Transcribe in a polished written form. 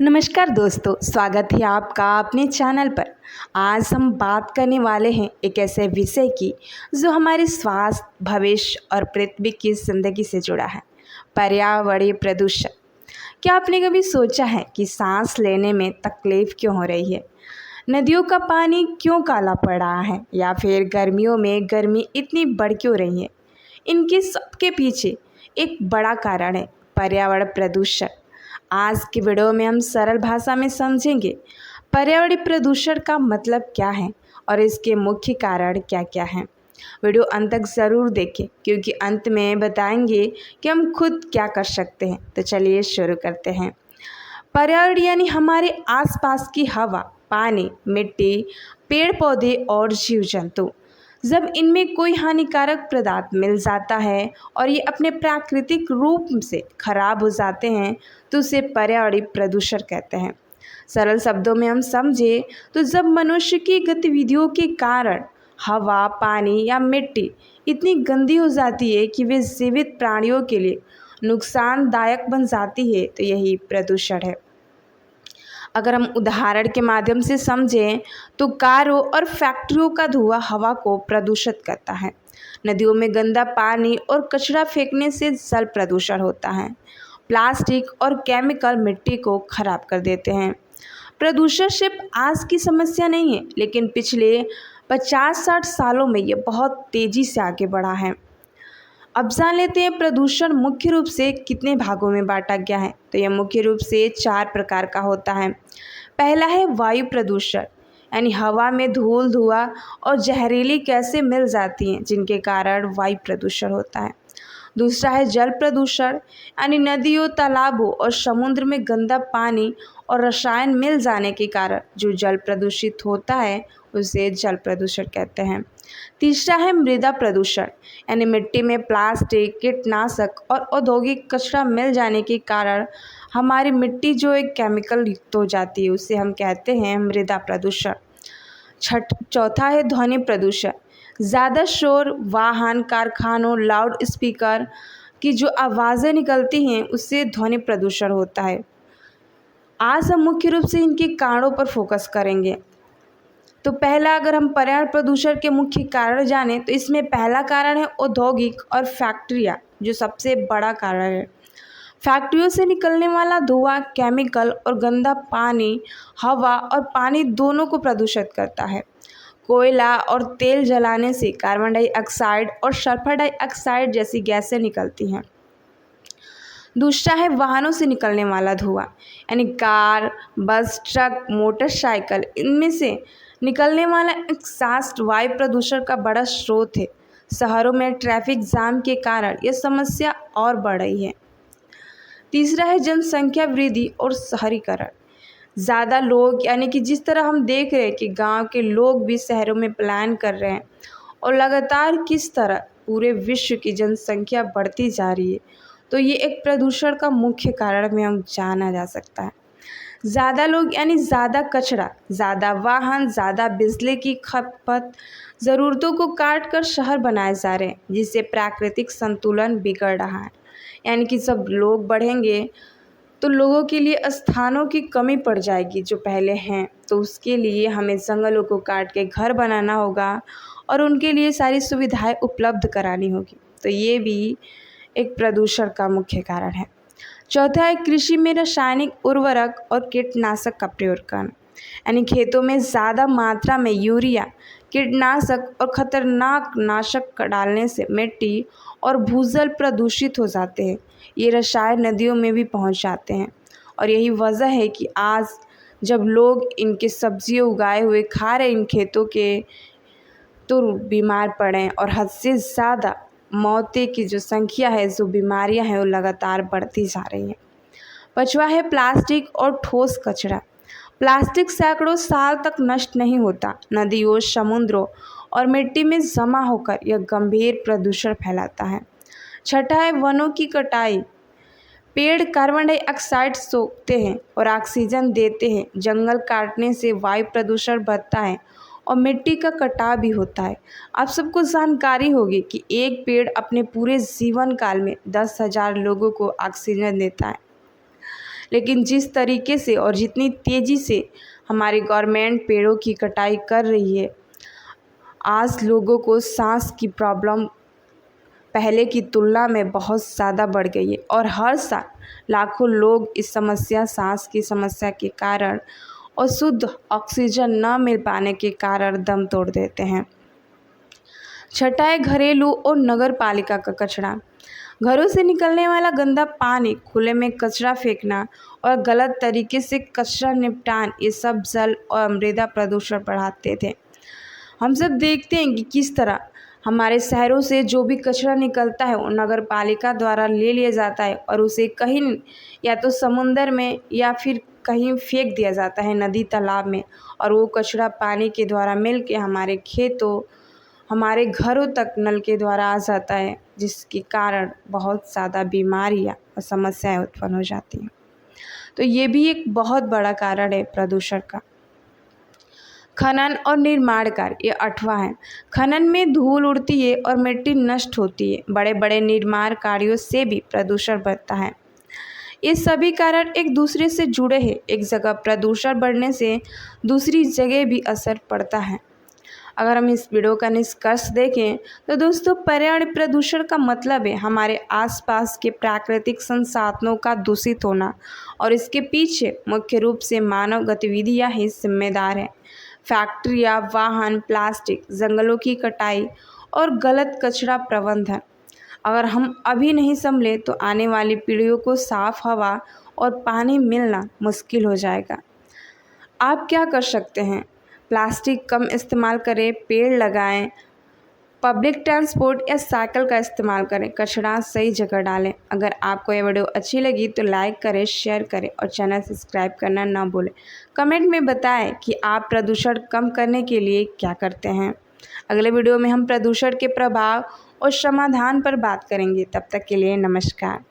नमस्कार दोस्तों, स्वागत है आपका अपने चैनल पर। आज हम बात करने वाले हैं एक ऐसे विषय की जो हमारे स्वास्थ्य, भविष्य और पृथ्वी की जिंदगी से जुड़ा है, पर्यावरणीय प्रदूषण। क्या आपने कभी सोचा है कि सांस लेने में तकलीफ क्यों हो रही है? नदियों का पानी क्यों काला पड़ रहा है, या फिर गर्मियों में गर्मी इतनी बढ़ क्यों रही है? इनके सबके पीछे एक बड़ा कारण है पर्यावरण प्रदूषण। आज की वीडियो में हम सरल भाषा में समझेंगे पर्यावरणीय प्रदूषण का मतलब क्या है और इसके मुख्य कारण क्या क्या हैं। वीडियो अंत तक ज़रूर देखें, क्योंकि अंत में बताएंगे कि हम खुद क्या कर सकते हैं। तो चलिए शुरू करते हैं। पर्यावरण यानी हमारे आसपास की हवा, पानी, मिट्टी, पेड़ पौधे और जीव जंतु। जब इनमें कोई हानिकारक पदार्थ मिल जाता है और ये अपने प्राकृतिक रूप से खराब हो जाते हैं तो उसे पर्यावरणीय प्रदूषण कहते हैं। सरल शब्दों में हम समझे तो जब मनुष्य की गतिविधियों के कारण हवा, पानी या मिट्टी इतनी गंदी हो जाती है कि वे जीवित प्राणियों के लिए नुकसानदायक बन जाती है, तो यही प्रदूषण है। अगर हम उदाहरण के माध्यम से समझें तो कारों और फैक्ट्रियों का धुआं हवा को प्रदूषित करता है। नदियों में गंदा पानी और कचरा फेंकने से जल प्रदूषण होता है। प्लास्टिक और केमिकल मिट्टी को खराब कर देते हैं। प्रदूषण सिर्फ आज की समस्या नहीं है, लेकिन पिछले 50-60 सालों में ये बहुत तेज़ी से आगे बढ़ा है। अब जान लेते हैं प्रदूषण मुख्य रूप से कितने भागों में बांटा गया है। तो यह मुख्य रूप से 4 प्रकार का होता है। पहला है वायु प्रदूषण, यानी हवा में धूल, धुआं और जहरीली गैसें मिल जाती हैं, जिनके कारण वायु प्रदूषण होता है। दूसरा है जल प्रदूषण, यानी नदियों, तालाबों और समुद्र में गंदा पानी और रसायन मिल जाने के कारण जो जल प्रदूषित होता है उसे जल प्रदूषण कहते हैं। तीसरा है मृदा प्रदूषण, यानी मिट्टी में प्लास्टिक, कीटनाशक और औद्योगिक कचरा मिल जाने के कारण हमारी मिट्टी जो एक केमिकल युक्त हो जाती है, उसे हम कहते हैं मृदा प्रदूषण। चौथा है ध्वनि प्रदूषण। ज़्यादा शोर, वाहन, कारखानों, लाउड स्पीकर की जो आवाज़ें निकलती हैं उससे ध्वनि प्रदूषण होता है। आज हम मुख्य रूप से इनके कारणों पर फोकस करेंगे। तो पहला, अगर हम पर्यावरण प्रदूषण के मुख्य कारण जानें तो इसमें पहला कारण है औद्योगिक और फैक्ट्रियाँ, जो सबसे बड़ा कारण है। फैक्ट्रियों से निकलने वाला धुआं, केमिकल और गंदा पानी हवा और पानी दोनों को प्रदूषित करता है। कोयला और तेल जलाने से कार्बन डाइऑक्साइड और सल्फर डाइऑक्साइड जैसी गैसें निकलती हैं। दूसरा है वाहनों से निकलने वाला धुआं, यानी कार, बस, ट्रक, मोटरसाइकिल, इनमें से निकलने वाला एग्जॉस्ट वायु प्रदूषण का बड़ा स्रोत है। शहरों में ट्रैफिक जाम के कारण यह समस्या और बढ़ रही है। तीसरा है जनसंख्या वृद्धि और शहरीकरण। ज़्यादा लोग, यानी कि जिस तरह हम देख रहे हैं कि गांव के लोग भी शहरों में पलायन कर रहे हैं और लगातार किस तरह पूरे विश्व की जनसंख्या बढ़ती जा रही है, तो ये एक प्रदूषण का मुख्य कारण में हम जाना जा सकता है। ज़्यादा लोग यानी ज़्यादा कचरा, ज़्यादा वाहन, ज़्यादा बिजली की खपत, ज़रूरतों को काट कर शहर बनाए जा रहे हैं, जिससे प्राकृतिक संतुलन बिगड़ रहा है। यानी कि सब लोग बढ़ेंगे तो लोगों के लिए स्थानों की कमी पड़ जाएगी जो पहले हैं, तो उसके लिए हमें जंगलों को काट के घर बनाना होगा और उनके लिए सारी सुविधाएं उपलब्ध करानी होगी। तो ये भी एक प्रदूषण का मुख्य कारण है। चौथा है कृषि में रासायनिक उर्वरक और कीटनाशक का प्रयोग करना, यानी खेतों में ज़्यादा मात्रा में यूरिया, कीटनाशक और खतरनाक नाशक डालने से मिट्टी और भूजल प्रदूषित हो जाते हैं। ये रसायन नदियों में भी पहुंच जाते हैं और यही वजह है कि आज जब लोग इनके सब्जियां उगाए हुए खा रहे इन खेतों के, तो बीमार पड़ें और हद से ज़्यादा मौतें की जो संख्या है, जो बीमारियां हैं, वो लगातार बढ़ती जा रही हैं। पांचवा है प्लास्टिक और ठोस कचरा। प्लास्टिक सैकड़ों साल तक नष्ट नहीं होता, नदियों, समुद्रों और मिट्टी में जमा होकर यह गंभीर प्रदूषण फैलाता है। छठा है वनों की कटाई। पेड़ कार्बन डाइऑक्साइड सोखते हैं और ऑक्सीजन देते हैं। जंगल काटने से वायु प्रदूषण बढ़ता है और मिट्टी का कटाव भी होता है। आप सबको जानकारी होगी कि एक पेड़ अपने पूरे जीवन काल में 10,000 लोगों को ऑक्सीजन देता है। लेकिन जिस तरीके से और जितनी तेज़ी से हमारी गवर्नमेंट पेड़ों की कटाई कर रही है, आज लोगों को सांस की प्रॉब्लम पहले की तुलना में बहुत ज़्यादा बढ़ गई है और हर साल लाखों लोग इस समस्या, सांस की समस्या के कारण और शुद्ध ऑक्सीजन न मिल पाने के कारण दम तोड़ देते हैं। छठा है घरेलू और नगर पालिका का कचरा। घरों से निकलने वाला गंदा पानी, खुले में कचरा फेंकना और गलत तरीके से कचरा निपटान, ये सब जल और मृदा प्रदूषण बढ़ाते थे। हम सब देखते हैं कि किस तरह हमारे शहरों से जो भी कचरा निकलता है वो नगर पालिका द्वारा ले लिया जाता है और उसे कहीं या तो समुंदर में या फिर कहीं फेंक दिया जाता है, नदी तालाब में, और वो कचरा पानी के द्वारा मिल के हमारे खेतों, हमारे घरों तक नल के द्वारा आ जाता है, जिसके कारण बहुत ज़्यादा बीमारियां और समस्याएं उत्पन्न हो जाती हैं। तो ये भी एक बहुत बड़ा कारण है प्रदूषण का। खनन और निर्माण कार्य, ये 8वां है। खनन में धूल उड़ती है और मिट्टी नष्ट होती है। बड़े बड़े निर्माण कार्यों से भी प्रदूषण बढ़ता है। ये सभी कारण एक दूसरे से जुड़े हैं। एक जगह प्रदूषण बढ़ने से दूसरी जगह भी असर पड़ता है। अगर हम इस वीडियो का निष्कर्ष देखें तो दोस्तों, पर्यावरण प्रदूषण का मतलब है हमारे आसपास के प्राकृतिक संसाधनों का दूषित होना और इसके पीछे मुख्य रूप से मानव गतिविधियां ही जिम्मेदार है। फैक्ट्रियाँ, वाहन, प्लास्टिक, जंगलों की कटाई और गलत कचरा प्रबंधन। अगर हम अभी नहीं संभले तो आने वाली पीढ़ियों को साफ हवा और पानी मिलना मुश्किल हो जाएगा। आप क्या कर सकते हैं? प्लास्टिक कम इस्तेमाल करें, पेड़ लगाएं, पब्लिक ट्रांसपोर्ट या साइकिल का इस्तेमाल करें, कचरा सही जगह डालें। अगर आपको ये वीडियो अच्छी लगी तो लाइक करें, शेयर करें और चैनल सब्सक्राइब करना ना भूलें। कमेंट में बताएं कि आप प्रदूषण कम करने के लिए क्या करते हैं। अगले वीडियो में हम प्रदूषण के प्रभाव और समाधान पर बात करेंगे। तब तक के लिए नमस्कार।